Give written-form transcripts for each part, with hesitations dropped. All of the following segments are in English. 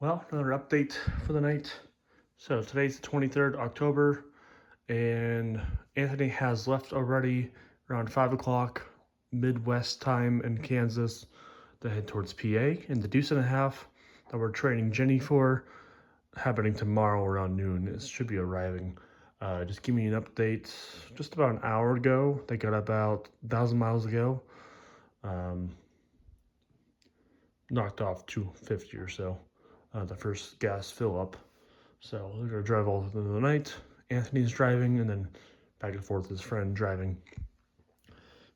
Well, another update for the night. So today's the 23rd October, and Anthony has left already around 5 o'clock Midwest time in Kansas to head towards PA. And the deuce and a half that we're training Jenny for, happening tomorrow around noon. It should be arriving. Just give me an update. Just about an hour ago, they got about 1,000 miles ago. Knocked off 250 or so. The first gas fill up. So we're gonna drive all through the night. Anthony's driving, and then back and forth his friend driving.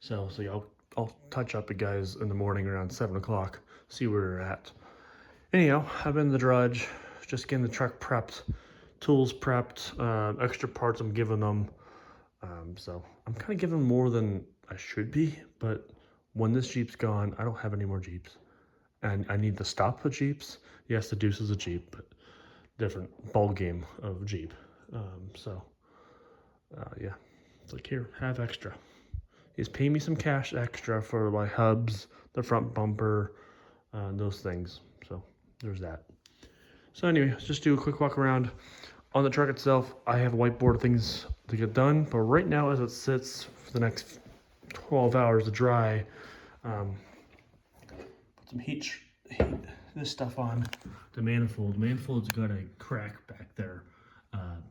So yeah, I'll touch up with guys in the morning around 7 o'clock, see where we're at. Anyhow, I've been in the garage, just getting the truck prepped, tools prepped, extra parts I'm giving them. So I'm kind of giving more than I should be, but when this Jeep's gone, I don't have any more Jeeps. And I need to stop the Jeeps. Yes, the Deuce is a Jeep, but different ball game of Jeep. Yeah, it's like, here, have extra. He's paying me some cash extra for my hubs, the front bumper, those things. So there's that. So anyway, let's just do a quick walk around. On the truck itself, I have a whiteboard of things to get done, but right now as it sits for the next 12 hours to dry, put some heat this stuff on the manifold. The manifold's got a crack back there,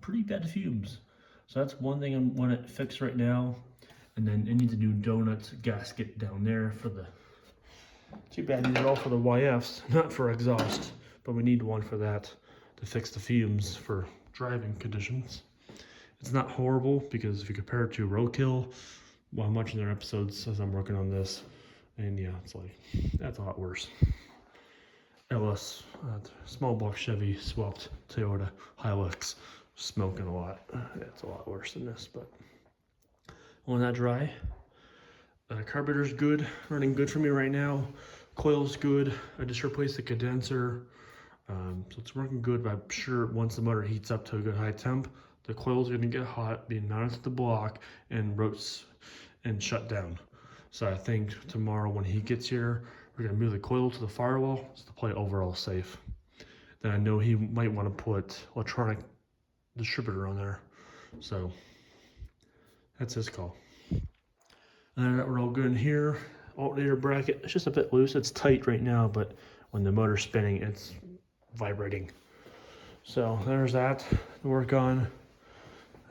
pretty bad fumes. So that's one thing I want to fix right now. And then it needs a new donut gasket down there for the, too bad these are all for the YFs, not for exhaust, but we need one for that to fix the fumes for driving conditions. It's not horrible because if you compare it to Roadkill, well, I'm watching their episodes as I'm working on this, and yeah, it's like, that's a lot worse. LS, small block Chevy swapped Toyota Hilux, smoking a lot. It's a lot worse than this, but on that dry. Carburetor's good, running good for me right now. Coil's good. I just replaced the condenser, so it's working good. But I'm sure once the motor heats up to a good high temp, the coil's gonna get hot, be mounted to the block, and rotates and shut down. So I think tomorrow when he gets here, we're gonna move the coil to the firewall just to play overall safe. Then I know he might want to put electronic distributor on there, so that's his call. And we're all good in here. Alternator bracket, it's just a bit loose. It's tight right now, but when the motor's spinning, it's vibrating. So there's that to work on.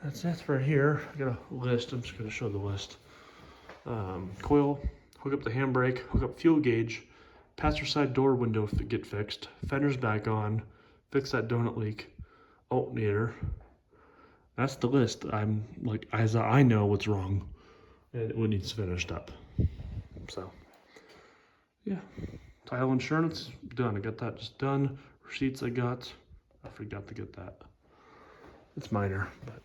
That's it for here. I got a list. I'm just gonna show the list. Coil, hook up the handbrake, hook up fuel gauge, passenger side door window get fixed, fenders back on, fix that donut leak, alternator. That's the list. I'm like, as I know what's wrong and what needs finished up. So yeah, title insurance done. I got that just done. Receipts I got. I forgot to get that. It's minor, but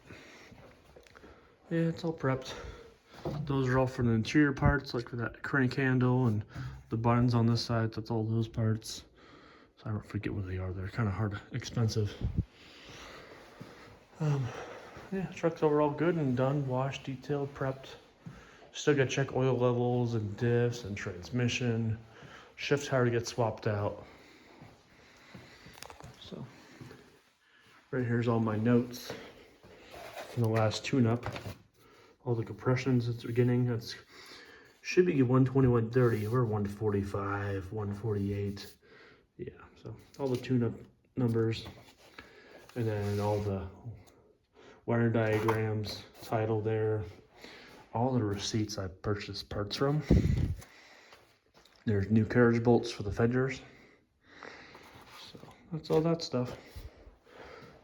yeah, it's all prepped. Those are all for the interior parts, like for that crank handle and the buttons on this side. That's all those parts. So I don't forget what they are. They're kind of hard, expensive. Yeah, truck's overall good and done, washed, detailed, prepped. Still gotta check oil levels and diffs and transmission. Shift tire to get swapped out. So right here's all my notes from the last tune-up. All the compressions at the beginning, that's should be 120, 130. We're 145, 148. Yeah, so all the tune-up numbers, and then all the wire diagrams, title there, all the receipts I purchased parts from. There's new carriage bolts for the fenders. So that's all that stuff.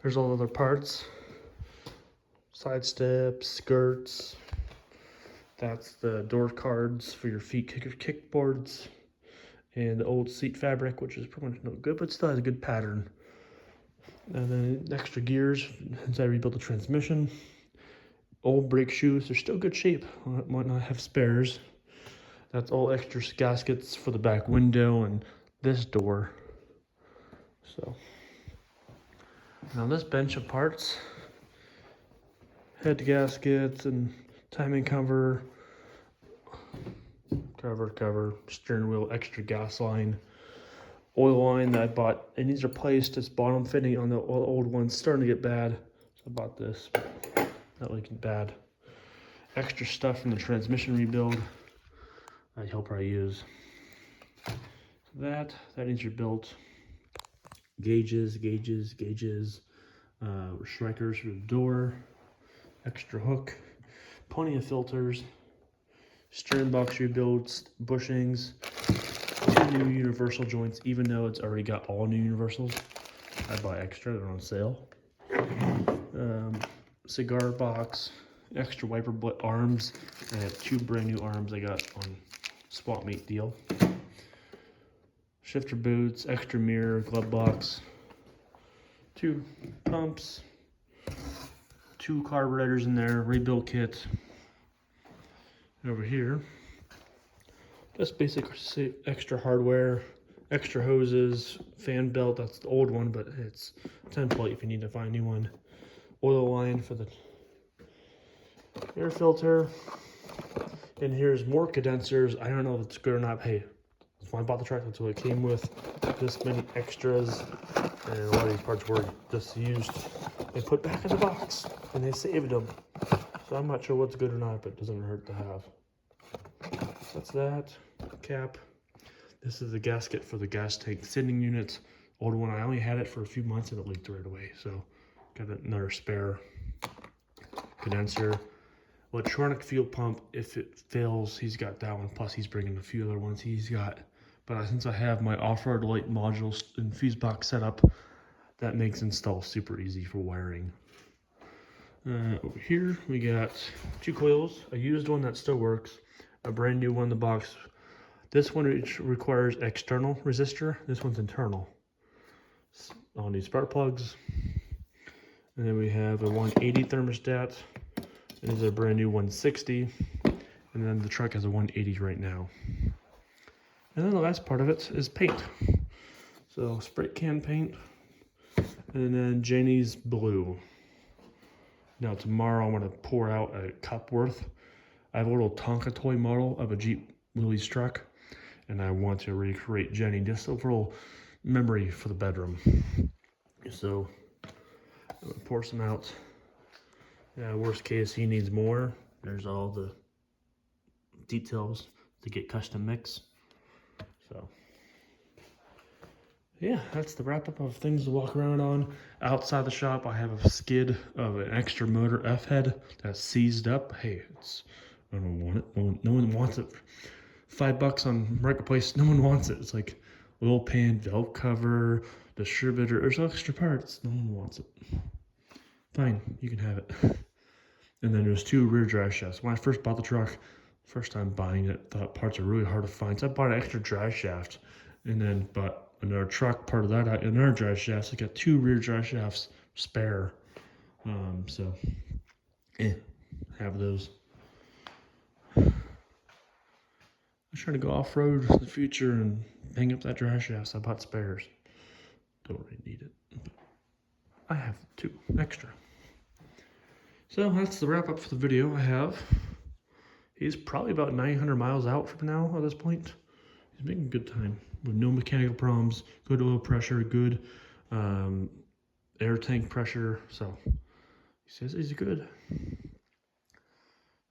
There's all the other parts. Side steps, skirts. That's the door cards for your feet kickboards. And the old seat fabric, which is pretty much no good, but still has a good pattern. And then extra gears since I rebuilt the transmission. Old brake shoes, they're still good shape. Might not have spares. That's all extra gaskets for the back window and this door. So now this bench of parts, head gaskets and timing cover, steering wheel extra gas line, oil line that I bought. It needs replaced. This bottom fitting on the old one's starting to get bad. So I bought this, not looking bad. Extra stuff from the transmission rebuild he'll probably use. That needs rebuilt. Gauges, strikers for the door, extra hook, plenty of filters, steering box rebuilds, bushings, 2 new universal joints, even though it's already got all new universals. I buy extra, they're on sale. Cigar box, extra wiper arms. I have 2 brand new arms I got on swap meet deal. Shifter boots, extra mirror, glove box, 2 pumps, 2 carburetors in there, rebuild kit. Over here, just basic extra hardware, extra hoses, fan belt, that's the old one, but it's 10 plate if you need to find a new one. Oil line for the air filter. And here's more condensers. I don't know if it's good or not. Hey, when I bought the truck, that's what it came with. This many extras, and a lot of these parts were just used and put back in the box, and they saved them. So I'm not sure what's good or not, but it doesn't hurt to have. That's that. Cap. This is the gasket for the gas tank sending unit. Old one, I only had it for a few months and it leaked right away. So got another spare condenser. Electronic fuel pump, if it fails, he's got that one. Plus he's bringing a few other ones he's got. But since I have my off-road light modules and fuse box set up, that makes install super easy for wiring. Over here we got 2 coils, a used one that still works, a brand new one in the box. This one requires external resistor, this one's internal. All these spark plugs. And then we have a 180 thermostat. This is a brand new 160. And then the truck has a 180 right now. And then the last part of it is paint. So spray can paint. And then Jenny's blue. Now tomorrow I'm going to pour out a cup worth. I have a little Tonka toy model of a Jeep Willys truck, and I want to recreate Jenny, just a little memory for the bedroom. So I'm going to pour some out. Yeah, worst case he needs more. There's all the details to get custom mix. So yeah, that's the wrap up of things to walk around on. Outside the shop, I have a skid of an extra motor F-head that's seized up. Hey, I don't want it. No one wants it. $5 on Marketplace, no one wants it. It's like oil pan, valve cover, distributor. There's extra parts. No one wants it. Fine, you can have it. And then there's 2 rear drive shafts. When I first bought the truck, first time buying it, thought parts are really hard to find. So I bought an extra drive shaft, and then bought another truck, part of that, another drive shaft. So I got 2 rear drive shafts spare. Have those. I'm trying to go off-road in the future and hang up that drive shaft, so I bought spares. Don't really need it, but I have 2 extra. So that's the wrap up for the video. He's probably about 900 miles out from now at this point. He's making a good time with no mechanical problems, good oil pressure, good air tank pressure. So he says he's good.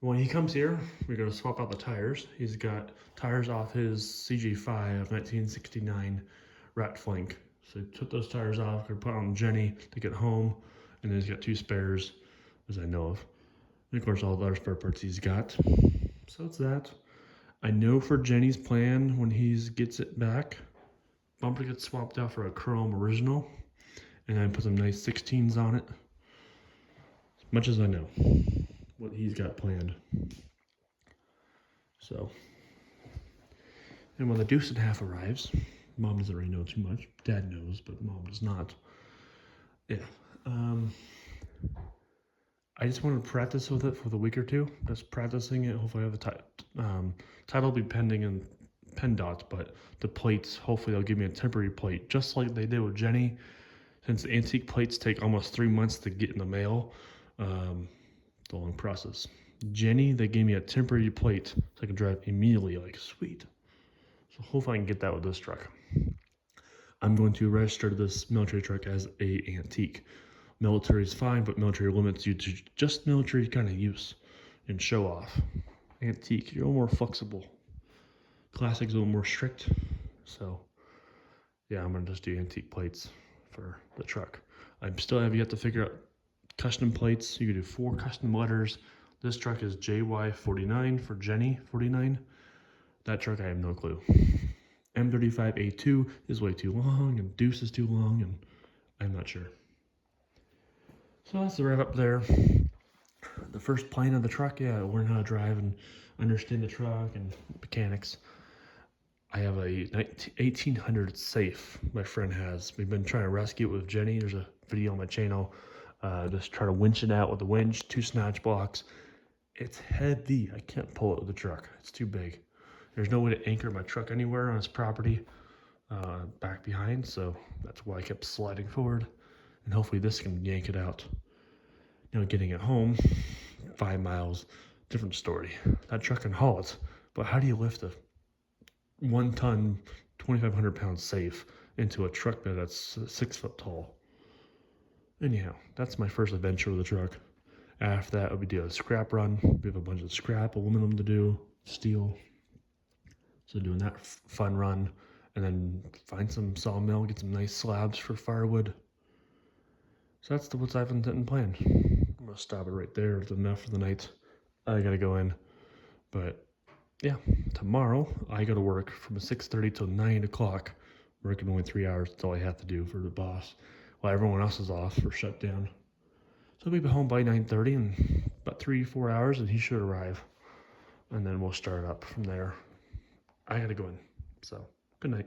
When he comes here, we're going to swap out the tires. He's got tires off his CG5 of 1969 rat flank. So he took those tires off, going to put on Jenny to get home, and then he's got 2 spares, as I know of. And of course, all the other spare parts he's got. So that's that. I know for Jenny's plan, when he gets it back, bumper gets swapped out for a chrome original, and then put some nice 16s on it. As much as I know what he's got planned. So, and when the deuce and a half arrives, Mom doesn't really know too much. Dad knows, but Mom does not. Yeah. I just want to practice with it for the week or 2. Just practicing it. Hopefully I have the title will be pending in PennDOT, but the plates, hopefully they'll give me a temporary plate, just like they did with Jenny. Since the antique plates take almost 3 months to get in the mail, it's a long process. Jenny, they gave me a temporary plate so I can drive immediately, like, sweet. So hopefully I can get that with this truck. I'm going to register this military truck as a antique. Military is fine, but military limits you to just military kind of use and show off. Antique, you're a little more flexible. Classic's a little more strict. So yeah, I'm gonna just do antique plates for the truck. I still have yet to figure out custom plates. You can do 4 custom letters. This truck is JY49 for Jenny 49. That truck I have no clue. M35A2 is way too long, and Deuce is too long, and I'm not sure. So that's the wrap up there. The first plane of the truck, yeah, learn how to drive and understand the truck and mechanics. I have a 1800 safe my friend has. We've been trying to rescue it with Jenny. There's a video on my channel. Just try to winch it out with the winch, 2 snatch blocks. It's heavy. I can't pull it with the truck. It's too big. There's no way to anchor my truck anywhere on his property back behind, so that's why I kept sliding forward. And hopefully this can yank it out. You know, getting it home, 5 miles, different story. That truck can haul it, but how do you lift a 1-ton, 2,500 pound safe into a truck bed that's 6 foot tall? Anyhow, that's my first adventure with the truck. After that, we do a scrap run. We have a bunch of scrap, aluminum to do, steel. So doing that fun run, and then find some sawmill, get some nice slabs for firewood. So that's what's I've been planned. I'm gonna stop it right there. It's enough for the night. I gotta go in, but yeah, tomorrow I go to work from 6:30 till 9 o'clock. Working only 3 hours. That's all I have to do for the boss, while everyone else is off for shutdown. So we'll be home by 9:30 in about 3-4 hours, and he should arrive, and then we'll start up from there. I gotta go in. So good night.